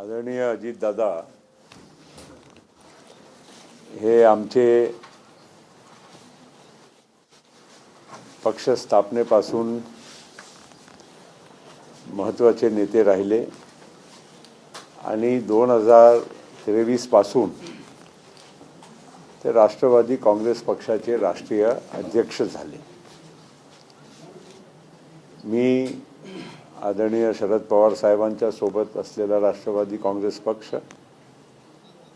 आदरणीय अजितदादा हे आमचे पक्ष स्थापनेपासून महत्त्वाचे नेते राहिले आणि 2023 पासून ते राष्ट्रवादी काँग्रेस पक्षाचे राष्ट्रीय अध्यक्ष झाले। मी आदरणीय शरद पवार साहेबांच्या सोबत असलेला राष्ट्रवादी काँग्रेस पक्ष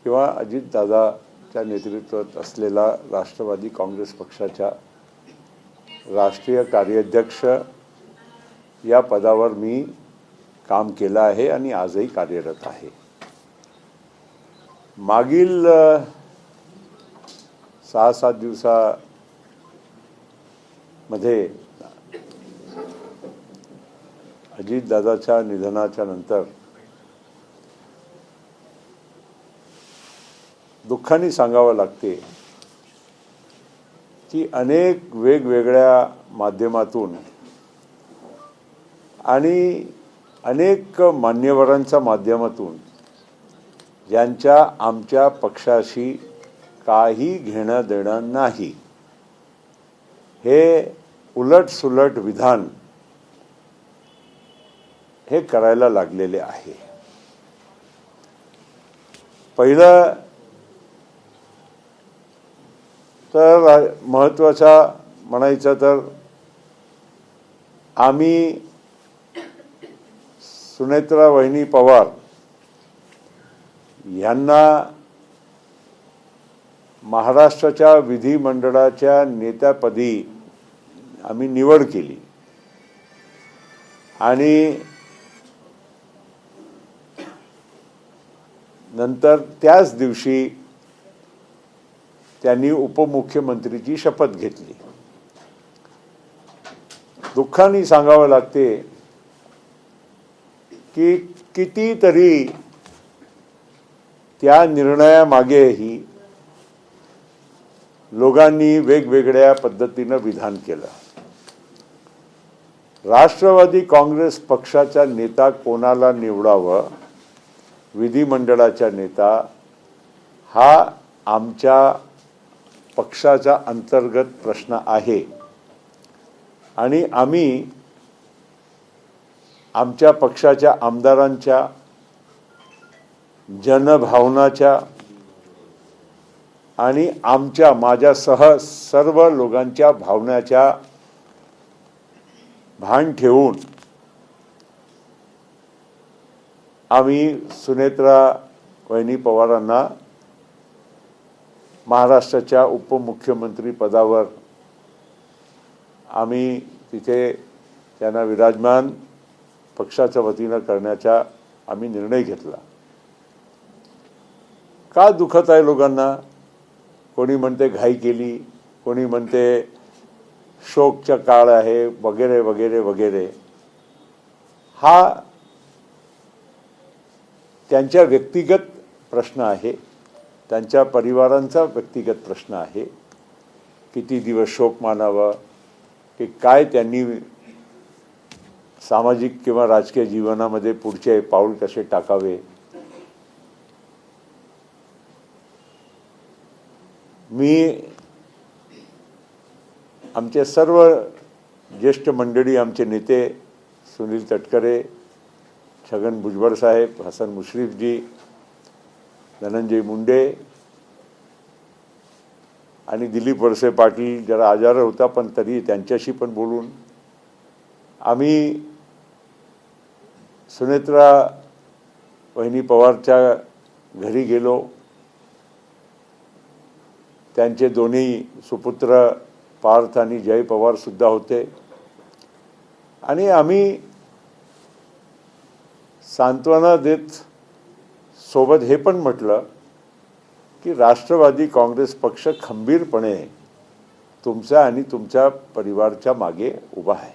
किंवा अजितदादाच्या नेतृत्वात असलेला राष्ट्रवादी काँग्रेस पक्षाच्या राष्ट्रीय कार्याध्यक्ष या पदावर मी काम केलं आहे आणि आजही कार्यरत आहे। मागील 6-7 दिवसामध्ये अजितदादाच्या निधनाच्या नंतर दुःखाने सांगावं लागते की अनेक वेगवेगळ्या माध्यमातून आणि अनेक मान्यवरांच्या माध्यमातून ज्यांच्या आमच्या पक्षाशी काही घेणं देणं नाही हे उलटसुलट विधान हे करायला लागलेले आहे। पहिलं तर महत्त्वाचा म्हणायचं तर आम्ही सुनेत्रा वहिनी पवार यांना महाराष्ट्राच्या विधिमंडळाच्या नेत्यापदी आम्ही निवड केली आणि नंतर त्याच दिवशी त्यांनी उपमुख्यमंत्रीची शपथ घेतली। दुःखाने सांगावं लागते की कितीतरी त्या निर्णयामागेही लोकांनी वेगवेगळ्या पद्धतीनं विधान केलं। राष्ट्रवादी काँग्रेस पक्षाचा नेता कोणाला निवडावं, विधिमंडळाचा नेता हा आमच्या पक्षाचा अंतर्गत प्रश्न आहे आणि आम्ही आमच्या पक्षाच्या आमदारांच्या जनभावनाच्या आणि माझ्यासह सर्व लोकांच्या भावनाच्या भान ठेवून आम्ही सुनेत्रा वहिनी पवारांना महाराष्ट्राच्या उपमुख्यमंत्री पदावर आम्ही तिथे त्यांना विराजमान पक्षाच्या वतीनं करण्याचा आम्ही निर्णय घेतला। का दुखत आहे लोकांना? कोणी म्हणते घाई केली, कोणी म्हणते शोकचा काळ आहे वगैरे वगैरे वगैरे। हा त्यांच्या व्यक्तिगत प्रश्न आहे, त्यांच्या परिवारांचा व्यक्तिगत प्रश्न आहे। किती दिवस शोक मानावा की काय त्यांनी सामाजिक किंवा राजकीय जीवनामध्ये पुढचे पाऊल कसे टाकावे। मी आमचे सर्व ज्येष्ठ मंडळी, आमचे नेते सुनील तटकरे, छगन भुजबळ साहेब, हसन मुश्रीफजी, धनंजय मुंडे आणि दिलीप वळसे पाटील जरा आजार होता पण तरी त्यांच्याशी पण बोलून आम्ही सुनेत्रा वहिनी पवारच्या घरी गेलो। त्यांचे दोन्ही सुपुत्र पार्थ आणि जय पवार सुद्धा होते आणि आम्ही सांत्वना देत सोबत हे पण म्हटलं की राष्ट्रवादी काँग्रेस पक्ष खंबीरपणे तुमच्या आणि तुमच्या परिवाराच्या मागे उभा आहे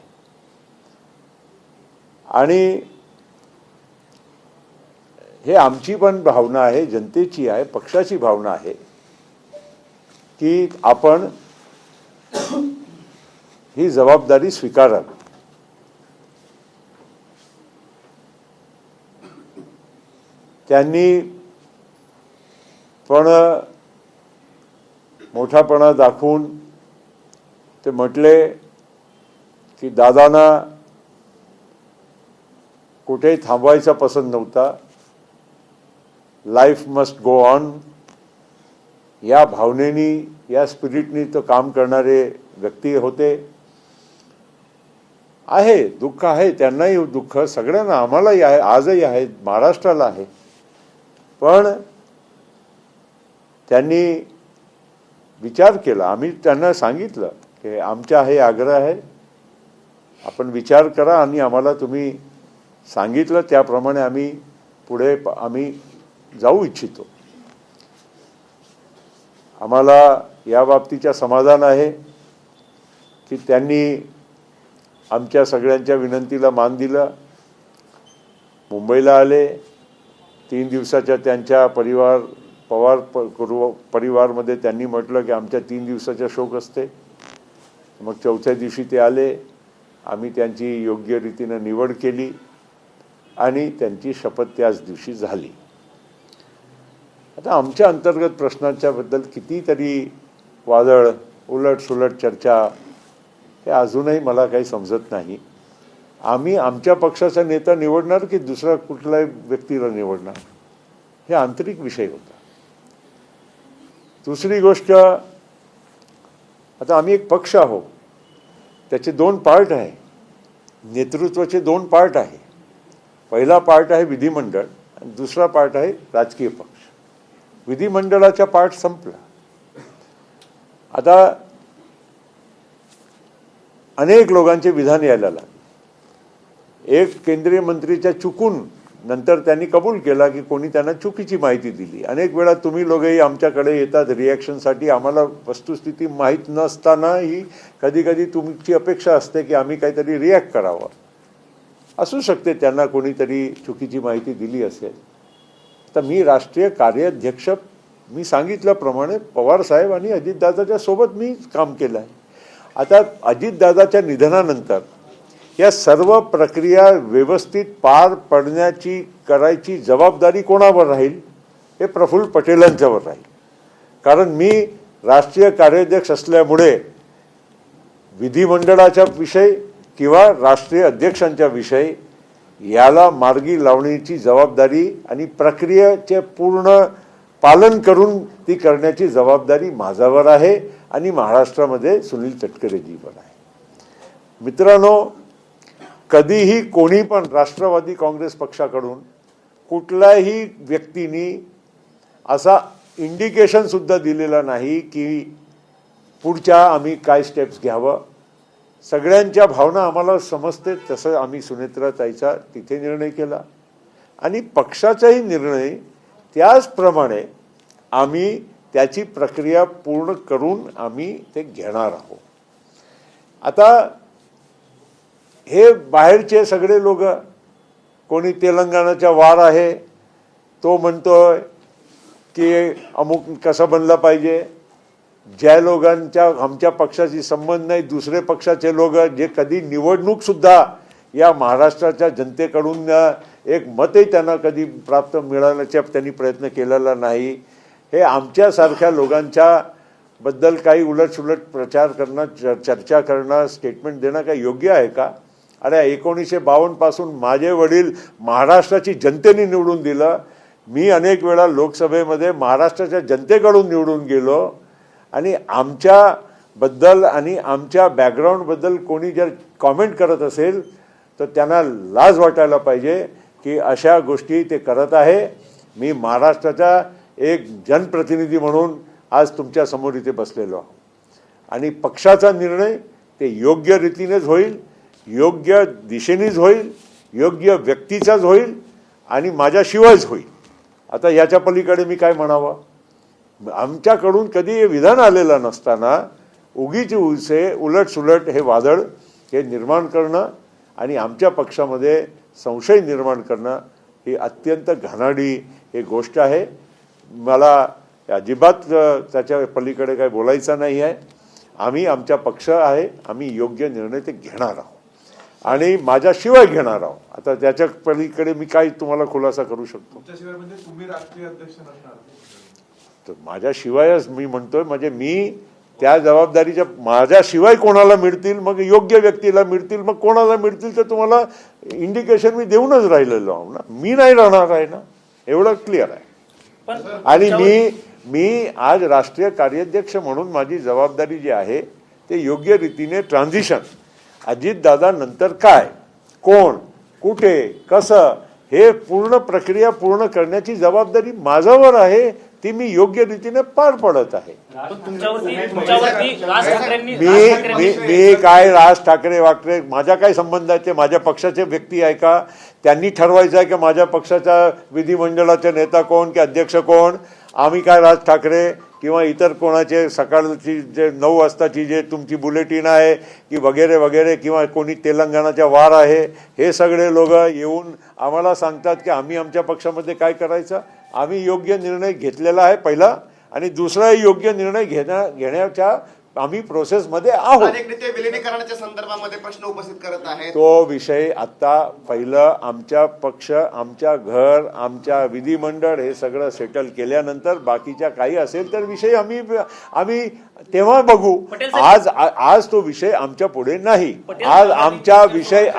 आणि हे आमची पण भावना आहे, जनतेची आहे, पक्षाची भावना आहे की आपण ही जबाबदारी स्वीकारावी। त्यांनी पण मोठापणा दाखवून ते म्हटले की दादांना कुठेही थांबवायचा पसंत नव्हता, लाईफ मस्ट गो ऑन या भावनेनी, या स्पिरिटनी तो काम करणारे व्यक्ती होते. आहे दुःख आहे, त्यांनाही दुःख, सगळ्यांना, आम्हालाही आहे, आजही आहे, महाराष्ट्राला आहे. पण त्यांनी विचार केला. आम्ही त्यांना सांगितलं की आमचा हे आग्रह आहे, आपण विचार करा आणि आम्हाला तुम्ही सांगितलं त्याप्रमाणे आम्ही पुढे आम्ही जाऊ इच्छितो. आम्हाला या बाबतीचं समाधान आहे की त्यांनी आमच्या सगळ्यांच्या विनंतीला मान दिलं. मुंबईला आले. 3 दिवसाच्या त्यांच्या पवार परिवारमध्ये त्यांनी म्हटलं की आमच्या 3 दिवसाचा शोक असते. मग 4थ्या दिवशी ते आले. आम्ही त्यांची योग्य रीतीनं निवड केली आणि त्यांची शपथ त्याच दिवशी झाली. आता आमच्या अंतर्गत प्रश्नांच्या बद्दल कितीतरी वादळ, उलटसुलट चर्चा, हे अजूनही मला काही समजत नाही. आम्ही आमच्या पक्षाचा नेता निवडणार की दुसरा कुठल्याही व्यक्तीला निवडणार, हे आंतरिक विषय होता. दुसरी गोष्ट, आता आम्ही एक पक्ष आहोत, त्याचे 2 पार्ट आहे, नेतृत्वाचे 2 पार्ट आहे. पहिला पार्ट आहे विधिमंडळ आणि दुसरा पार्ट आहे राजकीय पक्ष. विधिमंडळाचा पार्ट संपला. आता अनेक लोकांचे विधान यायला लागले. एक केंद्रीय मंत्रीच्या चुकून नंतर त्यांनी कबूल केला की कोणी त्यांना चुकीची माहिती दिली. अनेक वेळा तुम्ही लोकही आमच्याकडे येतात रिॲक्शनसाठी, आम्हाला वस्तुस्थिती माहीत नसतानाही कधी कधी तुमची अपेक्षा असते की आम्ही काहीतरी रिॲक्ट करावं. असू शकते त्यांना कोणीतरी चुकीची माहिती दिली असेल. तर मी राष्ट्रीय कार्याध्यक्ष, मी सांगितल्याप्रमाणे पवारसाहेब आणि अजितदादाच्या सोबत मी काम केलं आहे. आता अजितदादाच्या निधनानंतर या सर्व प्रक्रिया व्यवस्थित पार पडण्याची करायची जबाबदारी कोणावर राहील? हे प्रफुल्ल पटेलांच्यावर राहील. कारण मी राष्ट्रीय कार्याध्यक्ष असल्यामुळे विधिमंडळाचा विषय किंवा राष्ट्रीय अध्यक्षांच्या विषय याला मार्गी लावण्याची जबाबदारी आणि प्रक्रियेचे पूर्ण पालन करून ती करण्याची जबाबदारी माझ्यावर आहे आणि महाराष्ट्रामध्ये सुनील तटकरेजीवर आहे. मित्रांनो, कधीही कोणी पण राष्ट्रवादी काँग्रेस पक्षाकडून कुठल्याही व्यक्तीने असा इंडिकेशन सुद्धा दिलेला नाही की पुढच्या आम्ही काय स्टेप्स घ्यावं. सगळ्यांच्या भावना आम्हाला समजते, तसं आम्ही सुनेत्राताईचा तिथे निर्णय केला आणि पक्षाचाही निर्णय त्याचप्रमाणे आम्ही त्याची प्रक्रिया पूर्ण करून आम्ही ते घेणार आहोत. आता हे बाहेरचे सगळे लोक, कोणी तेलंगणाचा वार आहे तो म्हणतोय की अमुक कसं बनलं पाहिजे. ज्या लोकांच्या आमच्या पक्षाशी संबंध नाही, दुसरे पक्षाचे लोक जे कधी निवडणूकसुद्धा या महाराष्ट्राच्या जनतेकडून एक मतही त्यांना कधी प्राप्त मिळवण्याचा त्यांनी प्रयत्न केलेला नाही, हे आमच्यासारख्या लोकांच्या बद्दल काही उलटसुलट प्रचार करणं, चर्चा करणं, स्टेटमेंट देणं काही योग्य आहे का? अरे 1952 पासून माझे वडील महाराष्ट्राची जनतेने निवडून दिलं. मी अनेक वेळा लोकसभेमध्ये महाराष्ट्राच्या जनतेकडून निवडून गेलो आणि आमच्याबद्दल आणि आमच्या बॅकग्राऊंडबद्दल कोणी जर कॉमेंट करत असेल तर त्यांना लाज वाटायला पाहिजे की अशा गोष्टी ते करत आहे. मी महाराष्ट्राचा एक जनप्रतिनिधी म्हणून आज तुमच्या समोर इथे बसलेलो आहोत आणि पक्षाचा निर्णय ते योग्य रीतीनेच होईल, योग्य दिशेनेच होईल, योग्य व्यक्तीचाच होईल आणि माझ्याशिवायच होईल. आता याच्या पलीकडे मी काय म्हणावं? आमच्याकडून कधी हे विधान आलेलं नसताना उगीच उलटसुलट हे वादळ हे निर्माण करणं आणि आमच्या पक्षामध्ये संशय निर्माण करणं ही अत्यंत घाणेरडी ही गोष्ट आहे. मला अजिबात त्याच्या पलीकडे काही बोलायचं नाही आहे. आम्ही आमचा पक्ष आहे, आम्ही योग्य निर्णय ते घेणार आहोत. आणि माझ्याशिवाय घेणार आहोत. आता त्याच्या पलीकडे मी काय तुम्हाला खुलासा करू शकतो? तुमच्याशिवाय म्हणजे तुम्ही राष्ट्रीय अध्यक्ष नसणार? तर माझ्याशिवायच मी म्हणतोय, म्हणजे मी त्या जबाबदारीच्या माझ्याशिवाय कोणाला मिळतील, मग योग्य व्यक्तीला मिळतील, मग कोणाला मिळतील तर तुम्हाला इंडिकेशन मी देऊनच राहिलेलो आहो ना. मी नाही राहणार आहे ना, एवढं क्लिअर आहे. आणि मी आज राष्ट्रीय कार्याध्यक्ष म्हणून माझी जबाबदारी जी आहे ते योग्य रीतीने ट्रान्झिशन, अजितदादा नंतर काय, कोण, कुठे, कसं, हे पूर्ण प्रक्रिया पूर्ण करण्याची जबाबदारी माझ्यावर आहे. ती मी योग्य रीतीने पार पडत आहे. मी काय राज ठाकरे वाकरे माझा काय संबंध आहे? ते माझ्या पक्षाचे व्यक्ती आहे का? त्यांनी ठरवायचं आहे की माझ्या पक्षाचा विधिमंडळाचे नेता कोण की अध्यक्ष कोण? आम्ही काय राज ठाकरे किंवा इतर कोणाचे सकाळची जे 9 वाजताची जे तुमची बुलेटिन आहे की वगैरे वगैरे, किंवा कोणी तेलंगणाच्या वार आहे, हे सगळे लोक येऊन आम्हाला सांगतात की आम्ही आमच्या पक्षामध्ये काय करायचं. आम्ही योग्य निर्णय घेतलेला आहे पहिला, आणि दुसरा योग्य निर्णय घेण्याच्या आम्ही प्रोसेसमध्ये आहोत. अनेक नेते विलिनीकरणाच्या संदर्भामध्ये प्रश्न उपस्थित करत आहेत. तो विषय आता पहिलं आमच्या पक्ष, आमच्या घर, आमच्या विधिमंडळ हे सगळं सेटल केल्यानंतर बाकीच्या काही असेल तर विषय आम्ही तेव्हा बघू. आज तो विषय आमच्या पुढे नाही. आज आमचा विषय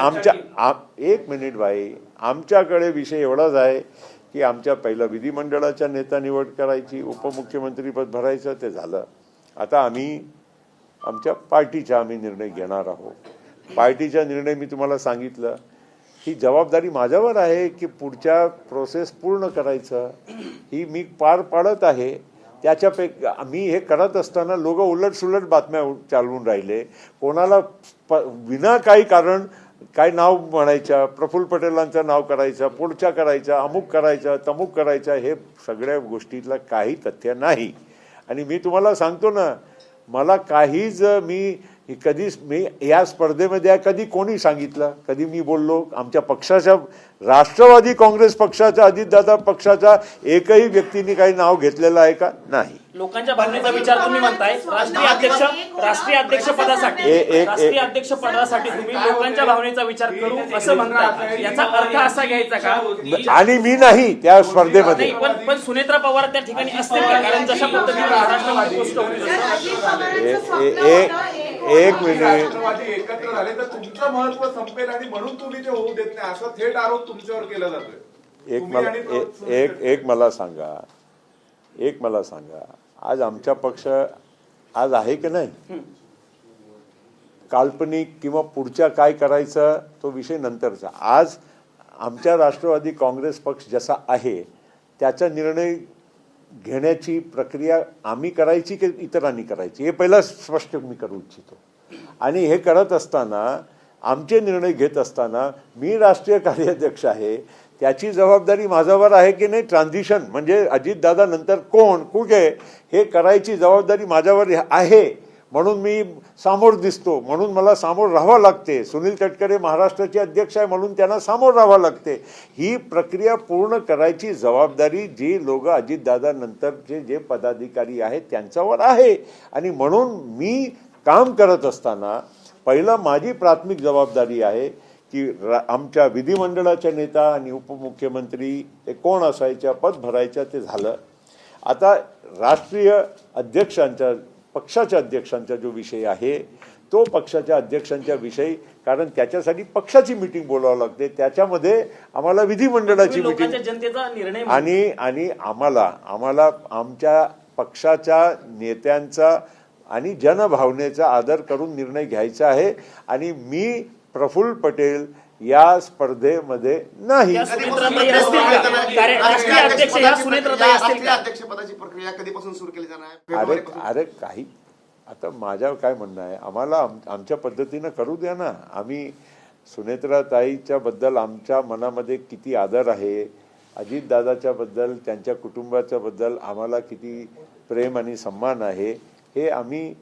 एक मिनिट भाई, आमच्याकडे विषय एवढाच आहे की आमच्या पहिलं विधिमंडळाच्या नेता निवड करायची, उपमुख्यमंत्रीपद भरायचं, ते झालं. आता आम्ही आमच्या पार्टीचा निर्णय घेणार आहोत. पार्टीचा निर्णय मी तुम्हाला सांगितलं, ही जबाबदारी माझ्यावर आहे की पुढच्या प्रोसेस पूर्ण करायचं, ही मी पार पाडत आहे. त्याच्यापैकी मी हे करत असताना लोक उलटसुलट बातम्या चालवून राहिले. कोणाला विना काही कारण काय नाव म्हणायचं, प्रफुल्ल पटेलांचं नाव करायचं, पुढच्या करायचं, अमुक करायचं, तमुक करायचं, हे सगळ्या गोष्टीतलं काही तथ्य नाही. आणि मी तुम्हाला सांगतो ना, मला काहीच मी या स्पर्धेमध्ये कधी कोणी सांगितलं, कधी मी बोललो आमच्या पक्षाच्या, राष्ट्रवादी काँग्रेस पक्षाच्या, अजितदादा पक्षाचा एकही व्यक्तीने काही नाव घेतलेलं आहे का? नाही. लोकांच्या भावनेचा विचार तुम्ही म्हणताय, राष्ट्रीय अध्यक्ष पदासाठी तुम्ही लोकांच्या भावनेचा विचार करू असं म्हणताय, याचा अर्थ असा घ्यायचा का? आणि मी नाही त्या स्पर्धेमध्ये. पण सुनेत्रा पवार त्या ठिकाणी असतील का? कारण जशा पद्धतीने महाराष्ट्रामध्ये गोष्ट एक मिनिट, राष्ट्रवादी एकत्र झाले तर तुमचं महत्व संपेल आणि म्हणून तुम्ही ते होऊ देत नाही, असा थेट आरोप तुमच्यावर केला जातोय. एक मला सांगा, आज आमचा पक्ष आज आहे की नाही? काल्पनिक किंवा पुढच्या काय करायचं तो विषय नंतरचा. आज आमच्या राष्ट्रवादी काँग्रेस पक्ष जसा आहे त्याचा निर्णय घेण्याची प्रक्रिया आम्ही करायची की इतरांनी करायची, हे पहिला स्पष्ट मी करू इच्छितो. आणि हे करत असताना, आमचे निर्णय घेत असताना, मी राष्ट्रीय कार्याध्यक्ष आहे, त्याची जबाबदारी माझ्यावर आहे की नाही. ट्रान्झिशन म्हणजे अजितदादा नंतर कोण, कुठे, हे करायची जबाबदारी माझ्यावर आहे. म्हणून मी सामोर दिसतो, म्हणून मला सामोर राहावं लागते. सुनील तटकरे महाराष्ट्राचे अध्यक्ष आहे म्हणून त्यांना सामोर राहावं लागते. ही प्रक्रिया पूर्ण करायची जबाबदारी जी लोक अजितदादा नंतरचे जे पदाधिकारी आहेत त्यांच्यावर आहे. आणि म्हणून मी काम करत असताना पहिलं माझी प्राथमिक जबाबदारी आहे की आमच्या विधिमंडळाचे नेता आणि उपमुख्यमंत्री ते कोण असायच्या, पद भरायचं, ते झालं. आता राष्ट्रीय अध्यक्षांच्या, पक्षाच्या अध्यक्षांचा जो विषय आहे तो पक्षाच्या अध्यक्षांच्या विषयी, कारण त्याच्यासाठी पक्षाची मीटिंग बोलावं लागते, त्याच्यामध्ये आम्हाला विधिमंडळाची मीटिंग आणि आम्हाला आमच्या पक्षाच्या नेत्यांचा आणि जनभावनेचा आदर करून निर्णय घ्यायचा आहे. आणि मी प्रफुल्ल पटेल या स्पर्धेमध्ये नाही. अध्यक्षपदाची प्रक्रिया कधीपासून सुरू केली जाणार? अरे काही आता माझ्या काय म्हणणं आहे, आम्हाला आमच्या पद्धतीनं करू द्या ना. आम्ही सुनेत्राताईच्या बद्दल आमच्या मनामध्ये किती आदर आहे, अजितदादाच्या बद्दल, त्यांच्या कुटुंबाच्या बद्दल आम्हाला किती प्रेम आणि सन्मान आहे, हे आम्ही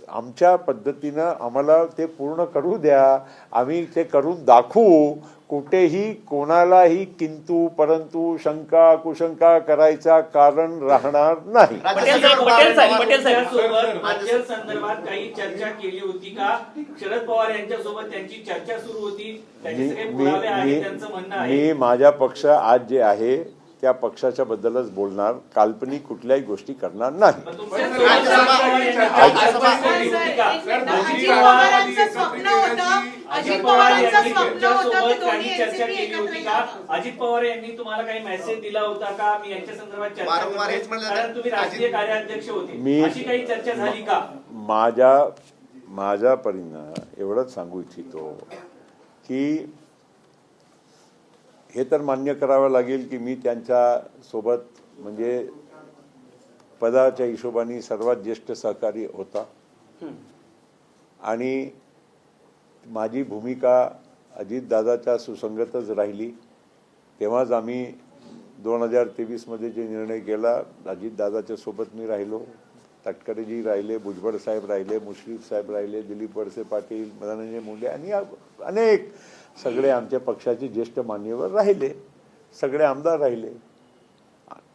आमच्या पद्धतीनं आम्हाला ते पूर्ण करू द्या, आम्ही ते करून दाखवू. कुठेही कोणालाही किंतु परंतु शंका कुशंका करायचा कारण राहणार नाही. पटेल साहेब त्यांच्यासोबत राज्य संदर्भात काही चर्चा केली होती का? शरद पवार यांच्यासोबत त्यांची चर्चा सुरू होती, त्याचे सगळे पुरावे आहेत त्यांचं म्हणणं आहे. मी माझा पक्ष आज जे आहे त्या पक्षाच्या बद्दलच बोलणार, काल्पनिक कुठल्याही गोष्टी करणार नाही. पण तुमच्या अजित पवार यांनी तुमच्यासोबत काही चर्चा केली होती का? अजित पवार यांनी तुम्हाला काही मेसेज दिला होता का? मी यांच्या संदर्भात चर्चा वारंवार हेच करतोय, म्हणलं कारण तुम्ही राष्ट्रीय कार्याध्यक्ष होते, मी- अशी काही चर्चा झाली का? माझ्या परीनं एवढंच सांगू इच्छितो की हे तर मान्य करावं लागेल की मी त्यांच्या सोबत म्हणजे पदाच्या हिशोबाने सर्वात ज्येष्ठ सहकारी होता आणि माझी भूमिका अजितदादाच्या सुसंगतच राहिली. तेव्हाच आम्ही 2023 मध्ये जे निर्णय केला, अजितदादाच्या सोबत मी राहिलो, तटकरेजी राहिले, भुजबळ साहेब राहिले, मुश्रीफ साहेब राहिले, दिलीप वळसे पाटील, धनंजय मुंडे आणि अनेक सगळे आमच्या पक्षाचे ज्येष्ठ मान्यवर राहिले, सगळे आमदार राहिले.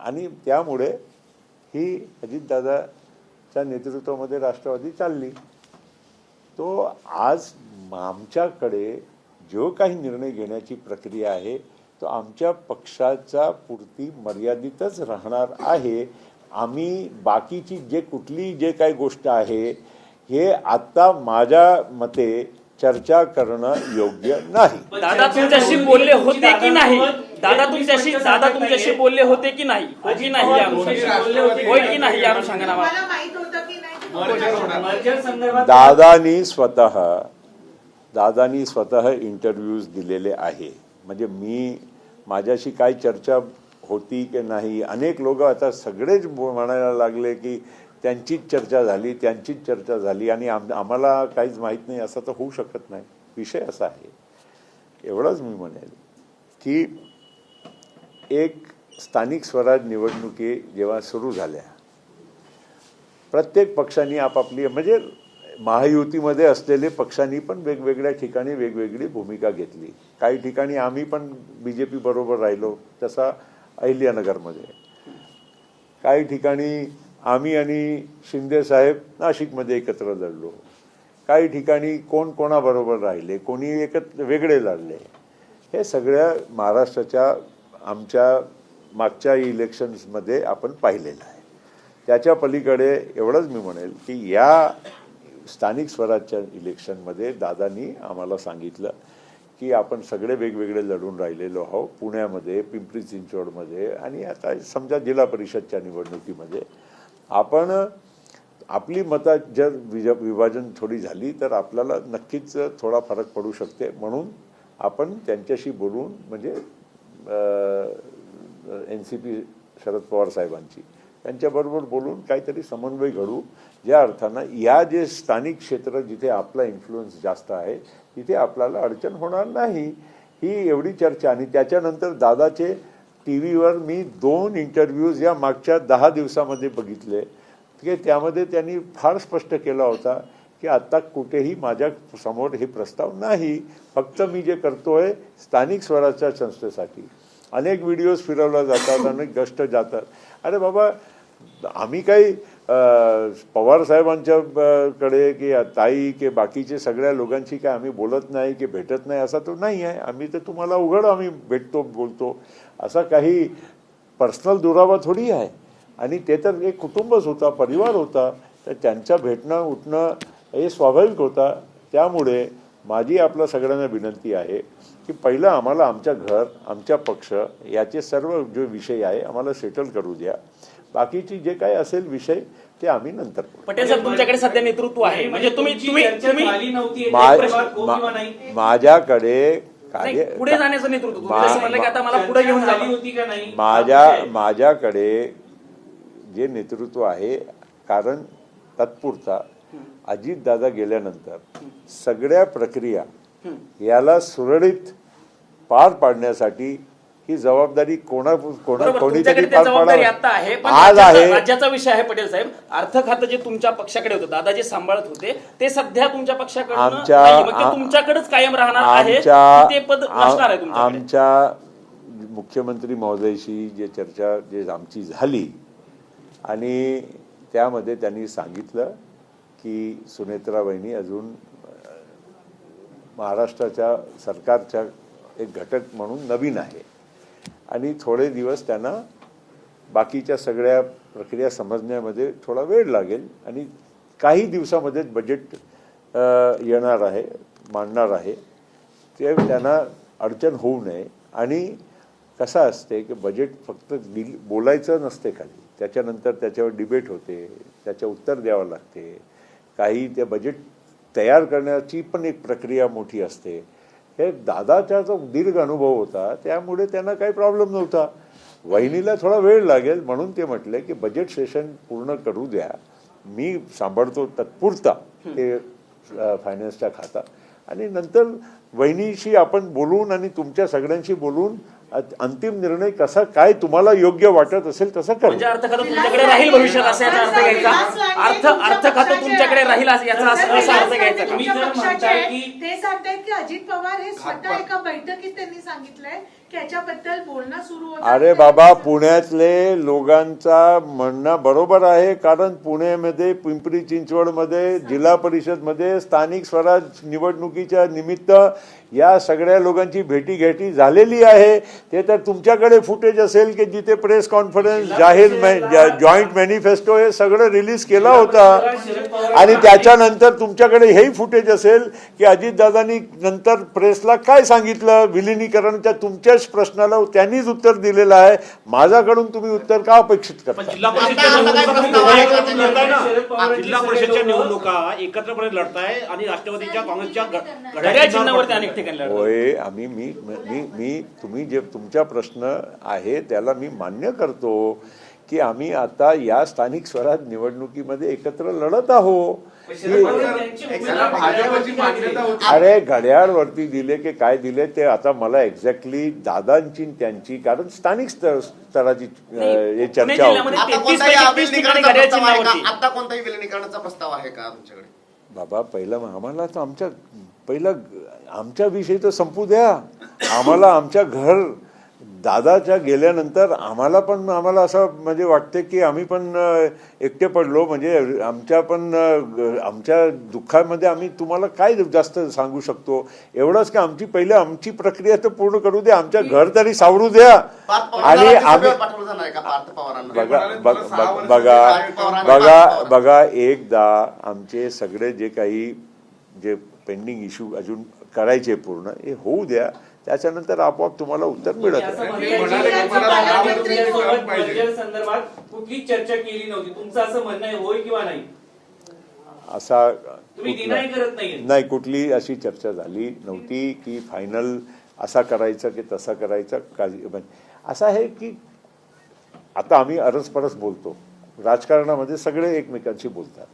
आणि त्यामुळे ही अजितदादाच्या नेतृत्वामध्ये राष्ट्रवादी चालली. तो आज आमच्याकडे जो काही निर्णय घेण्याची प्रक्रिया आहे तो आमच्या पक्षाच्या पुरती मर्यादितच राहणार आहे. आम्ही बाकीची जे काही गोष्ट आहे हे आता माझ्या मते चर्चा करणं योग्य नाही. दादा तुमच्याशी बोलले होते की नाही? दादा तुमच्याशी बोलले होते की नाही? होय की नाही या अनुषंगाने मला माहित होतं की नाही? मर्जर संदर्भात दादानी स्वतः इंटरव्ह्यूज दिलेले आहे. म्हणजे माझ्याशी काय चर्चा होती की नाही, अनेक लोक आता सगळेच म्हणायला लागले की त्यांचीच चर्चा झाली आणि आम्हाला काहीच माहीत नाही, असं तर होऊ शकत नाही. विषय असा आहे, एवढंच मी म्हणेल की एक स्थानिक स्वराज निवडणुकी जेव्हा सुरू झाल्या, प्रत्येक पक्षांनी आपापली म्हणजे महायुतीमध्ये असलेले पक्षांनी पण वेगवेगळ्या ठिकाणी वेगवेगळी भूमिका घेतली. काही ठिकाणी आम्ही पण BJP बरोबर राहिलो, तसा अहिल्यानगरमध्ये. काही ठिकाणी आम्ही आणि शिंदे साहेब नाशिकमध्ये एकत्र लढलो. काही ठिकाणी कोण कोणाबरोबर राहिले, कोणी वेगळे लढले. हे सगळ्या महाराष्ट्राच्या आमच्या मागच्या इलेक्शन्समध्ये आपण पाहिलेलं आहे. त्याच्या पलीकडे एवढंच मी म्हणेल की या स्थानिक स्वराज्याच्या इलेक्शनमध्ये दादांनी आम्हाला सांगितलं की आपण सगळे वेगवेगळे लढून राहिलेलो आहोत. पुण्यामध्ये, पिंपरी चिंचवडमध्ये आणि आता समजा जिल्हा परिषदच्या निवडणुकीमध्ये आपण आपली मतं जर विभाजन थोडी झाली तर आपल्याला नक्कीच थोडा फरक पडू शकते. म्हणून आपण त्यांच्याशी बोलून म्हणजे NCP शरद पवार साहेबांची त्यांच्याबरोबर बोलून काहीतरी समन्वय घडू, ज्या अर्थानं या जे स्थानिक क्षेत्र जिथे आपला इन्फ्लुएन्स जास्त आहे तिथे आपल्याला अडचण होणार नाही, ही एवढी चर्चा. आणि त्याच्यानंतर दादाचे TV मी 2 इंटरव्ह्यूज या मागच्या 10 दिवसामध्ये बघितले की त्यामध्ये त्यांनी फार स्पष्ट केला होता की आता कुठेही माझ्या समोर हे प्रस्ताव नाही, फक्त मी जे करतोय स्थानिक स्वराज्याच्या संस्थेसाठी. अनेक व्हिडिओज फिरवल्या जातात, अनेक गष्ट जातात. अरे बाबा, आम्ही काही पवार साहेबांच्या कडे की ताई की बाकीचे सगळ्या लोकांशी काय आम्ही बोलत नाही की भेटत नाही असा तो नाही आहे. आम्ही तर तुम्हाला उघड आम्ही भेटतो बोलतो, असा काही पर्सनल दुरावा थोडी आहे. आणि ते तर एक कुटुंबच होता, परिवार होता, तर त्यांचं भेटणं उठणं हे स्वाभाविक होता. त्यामुळे माझी आपल्या सगळ्यांना विनंती आहे की पहिलं आम्हाला आमच्या घर, आमच्या पक्ष याचे सर्व जो विषय आहे आम्हाला सेटल करू द्या. बाकीची जे काही असेल विषय ते आम्ही नंतर करू. पटेल साहेब, तुमच्याकडे सध्या नेतृत्व आहे, म्हणजे तुम्ही माझ्याकडे पुढे जाण्याचं नेतृत्व तुम्ही जसं म्हणलं की आता मला पुढे घेऊन झाली होती का नाही? माझ्याकडे जे नेतृत्व आहे, कारण तात्पुरता अजितदादा गेल्यानंतर सगळ्या प्रक्रिया याला सुरळीत पार पाडण्यासाठी ही जबाबदारी बरोबर, कोणीतरी तुमच्याकडे ते पार जबाबदारी पाडावी. आता आहे पण आज आहे राज्याचा विषय आहे पटेल साहेब. अर्थ खातं जे तुमच्या पक्षाकडे होतं, दादाजी सांभाळत होते, ते सध्या तुमच्या पक्षाकडे तुमच्याकडेच कायम राहणार आहे की ते पद नसणार आहे तुमच्याकडे? आमच्या मुख्यमंत्री महोदयाशी जे आमची झाली आणि त्यामध्ये त्यांनी सांगितलं की सुनेत्रा वहिनी अजून महाराष्ट्राच्या सरकारच्या एक घटक म्हणून नवीन आहे आणि थोडे दिवस त्यांना बाकीच्या सगळ्या प्रक्रिया समजण्यामध्ये थोडा वेळ लागेल आणि काही दिवसामध्येच बजेट येणार आहे, मांडणार आहे, ते त्यांना अडचण होऊ नये. आणि कसं असते की बजेट फक्त बोलायचं नसते खाली, त्याच्यानंतर त्याच्यावर डिबेट होते, त्याचं उत्तर द्यावं लागते, काही ते बजेट तयार करण्याची पण एक प्रक्रिया मोठी असते. हे दादाचा जो दीर्घ अनुभव होता त्यामुळे त्यांना काही प्रॉब्लेम नव्हता. वहिनीला थोडा वेळ लागेल म्हणून ते म्हटले की बजेट सेशन पूर्ण करू द्या, मी सांभाळतो तात्पुरता ते फायनान्सचा खाता आणि नंतर वहिनीशी आपण बोलून आणि तुमच्या सगळ्यांशी बोलून अंतिम निर्णय कसा काय तुम्हाला योग्य वाटत असेल तसं करा. म्हणजे अर्थ खातं तुमच्याकडे राहील भविष्यात असं याचा अर्थ घ्यायचा? अर्थ खातं तुमच्याकडे राहील याचा असा अर्थ घ्यायचा का? तुम्ही जर म्हणताय की ते सांगतायत की अजित पवार हे स्वतः एका बैठकीत त्यांनी सांगितलंय की याच्याबद्दल बोलणं सुरू होतं. अरे बाबा, पुण्यातले लोकांचा म्हणणं बरोबर आहे, कारण पुण्यामध्ये पिंपरी चिंचवडमध्ये जिल्हा परिषदमध्ये स्थानिक स्वराज निवडणुकीच्या निमित्त या सगळ्या लोकांची भेटीगाठी झालेली आहे. ते तर तुमच्याकडे फुटेज असेल की जिथे प्रेस कॉन्फरन्स जॉईंट मॅनिफेस्टो हे सगळं रिलीज केला होता आणि त्याच्यानंतर तुमच्याकडे हेही फुटेज असेल की अजितदादांनी नंतर प्रेसला काय सांगितलं विलिनीकरणच्या तुमच्याच प्रश्नाला त्यांनीच उत्तर दिलेलं आहे. माझ्याकडून तुम्ही उत्तर का अपेक्षित करता? जिल्हा परिषदच्या निवडणुका एकत्रपणे लढताय आणि राष्ट्रवादीच्या काँग्रेसच्या घड्याळ चिन्हावरती अनेक ठिकाणी लढतो. होय, आम्ही मी तुम्ही जे तुमचा प्रश्न आहे त्याला मी मान्य करतो की आम्ही आता या स्थानिक स्वराज निवडणुकीमध्ये एकत्र लढत आहोत. भाजपची मान्यता होती. अरे घड्याळवरती दिले की काय दिले ते आता मला एक्झॅक्टली दादांची त्यांची, कारण स्थानिक स्तराची चर्चा होती. आता कोणताही विलिनीकरणाचा प्रस्ताव आहे का तुमच्याकडे? बाबा, आम्हाला तर आमच्या विषयी तर संपू द्या. आम्हाला आमच्या घर दादाच्या गेल्यानंतर आम्हाला असं म्हणजे वाटते की आम्ही पण एकटे पडलो. म्हणजे आमच्या दुःखामध्ये आम्ही तुम्हाला काय जास्त सांगू शकतो? एवढंच की आमची प्रक्रिया तर पूर्ण करू द्या, आमच्या घर तरी सावरू द्या. आणि आम्ही बघा एकदा आमचे सगळे जे पेंडिंग इश्यू अजून करायचे पूर्ण हे होऊ द्या, त्याच्यानंतर आपोआप तुम्हाला उत्तर मिळत आहे. संदर्भात कुठली चर्चा केली नव्हती, तुमचं असं म्हणणं आहे, होय किंवा नाही? असा तुम्ही डिनाय करत नाहीये? नाही, कुठली अशी चर्चा झाली नव्हती की फायनल असा करायचा की तसा करायचा. असं आहे की आता आम्ही अरसपरस बोलतो, राजकारणामध्ये सगळे एकमेकांशी बोलतात,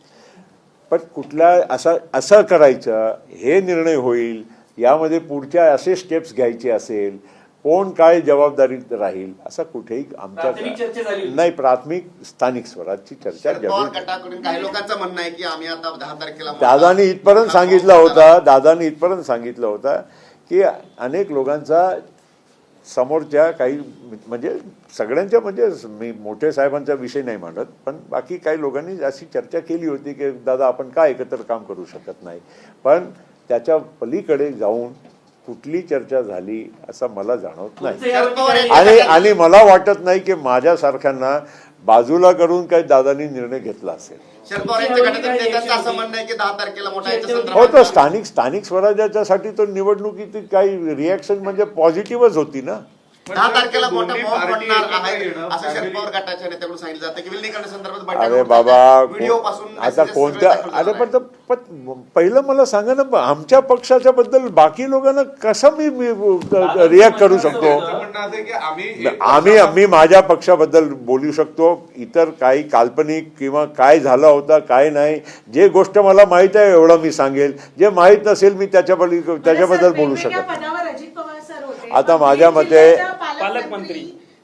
पण कुठल्या असं करायचं हे निर्णय होईल, यामध्ये पुढच्या असे स्टेप्स घ्यायचे असेल, कोण काय जबाबदारीत राहील, असं कुठेही आमच्या नाही. प्राथमिक स्थानिक स्वराजची चर्चा काही लोकांचं म्हणणं आहे की आम्ही आता 10 तारखेला दादानी इथपर्यंत सांगितलं होता की अनेक लोकांचा समोरच्या काही म्हणजे सगळ्यांच्या म्हणजे मी मोठे साहेबांचा विषय नाही मांडत, पण बाकी काही लोकांनी अशी चर्चा केली होती की दादा आपण काय एकत्र काम करू शकत नाही. पण त्याच्या पलीकडे जाऊन कुठली चर्चा झाली असं मला जाणवत नाही. आणि मला वाटत नाही की माझ्यासारख्यांना बाजूला करून काही दादांनी निर्णय घेतला असेल. शरद पवार यांच्या गटातील नेत्यांचं असं म्हणणं आहे की 10 तारखेला मोठा हो, तर स्थानिक स्वराज्याच्यासाठी तर निवडणुकीची काही रिॲक्शन म्हणजे पॉझिटिव्हच होती ना. 10 तारखेला मोठा मॉब पडणार आहे असं शरद पवार गटाच्या नेत्याकडून सांगितलं जातं की विलिनीकरण संदर्भात अरे बाबा, आता कोणत्या अरे पण पहिलं मला सांगा ना, आमच्या पक्षाच्या बद्दल बाकी लोकांना कसं मी रिॲक्ट करू शकतो? आम्ही माझ्या पक्षाबद्दल बोलू शकतो. इतर काही काल्पनिक किंवा काय झालं होतं काय नाही, जे गोष्ट मला माहित आहे एवढं मी सांगेल, जे माहीत नसेल मी त्याच्याबद्दल बोलू शकत. पदावर अजित पवार सर होते. आता माझ्या मते पालकमंत्री.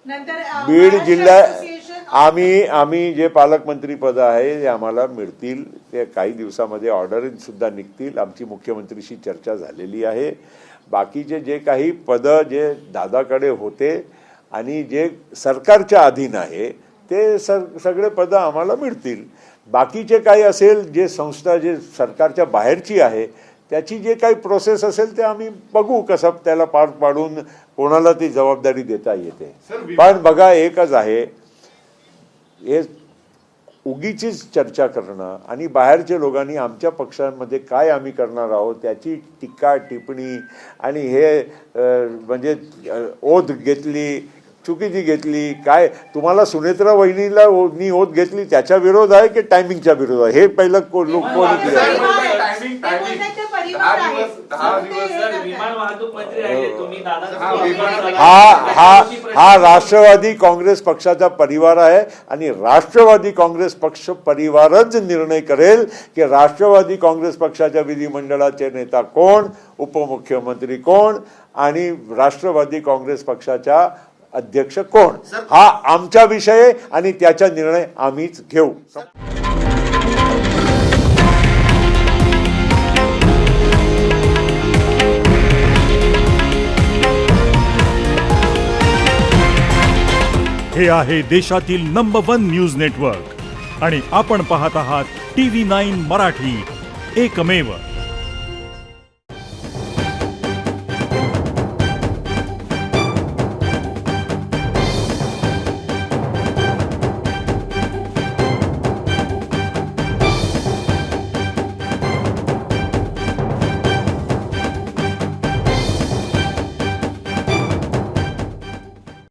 नंतर बीड महाराष्ट्र जिल्हा असोसिएशन ऑफ- आम्ही जे पालकमंत्री पद आहे ते आम्हाला मिळतील. ते काही दिवसामध्ये ऑर्डर सुद्धा निघतील. आमची मुख्यमंत्रीशी चर्चा झालेली आहे. बाकीचे जे काही पदं जे दादाकडे होते आणि जे सरकारच्या अधीन आहे ते सगळे पदं आम्हाला मिळतील. बाकीचे काही असेल जे संस्था जे सरकारच्या बाहेरची आहे त्याची जे काही प्रोसेस असेल ते आम्ही बघू कसं त्याला पार पाडून कोणाला ती जबाबदारी देता येते. पण बघा एकच आहे, हे उगीचीच चर्चा करणं आणि बाहेरच्या लोकांनी आमच्या पक्षांमध्ये काय आम्ही करणार आहोत त्याची टीका टिप्पणी आणि हे म्हणजे ओध घेतली चुकीची घेतली काय तुम्हाला सुनेत्रा वहिनीला ओध घेतली त्याच्या विरोध आहे की टायमिंगच्या विरोध आहे हे पहिलं कोणी टायमिंग ते परिवार आहे. 10 दिवस सर, विमान वाहतूक मंत्री राहिले तुम्ही हा, दादा हा राष्ट्रवादी काँग्रेस पक्षाचा परिवार आहे आणि राष्ट्रवादी काँग्रेस पक्ष परिवारच निर्णय करेल की राष्ट्रवादी काँग्रेस पक्षाच्या विधिमंडळाचे नेता कोण, उपमुख्यमंत्री कोण आणि राष्ट्रवादी काँग्रेस पक्षाच्या अध्यक्ष कोण. हा आमचा विषय आहे आणि त्याचा निर्णय आम्हीच घेऊ. हे आहे देशातील नंबर 1 न्यूज नेटवर्क आणि आपण पाहत आहात TV9 मराठी, एकमेव.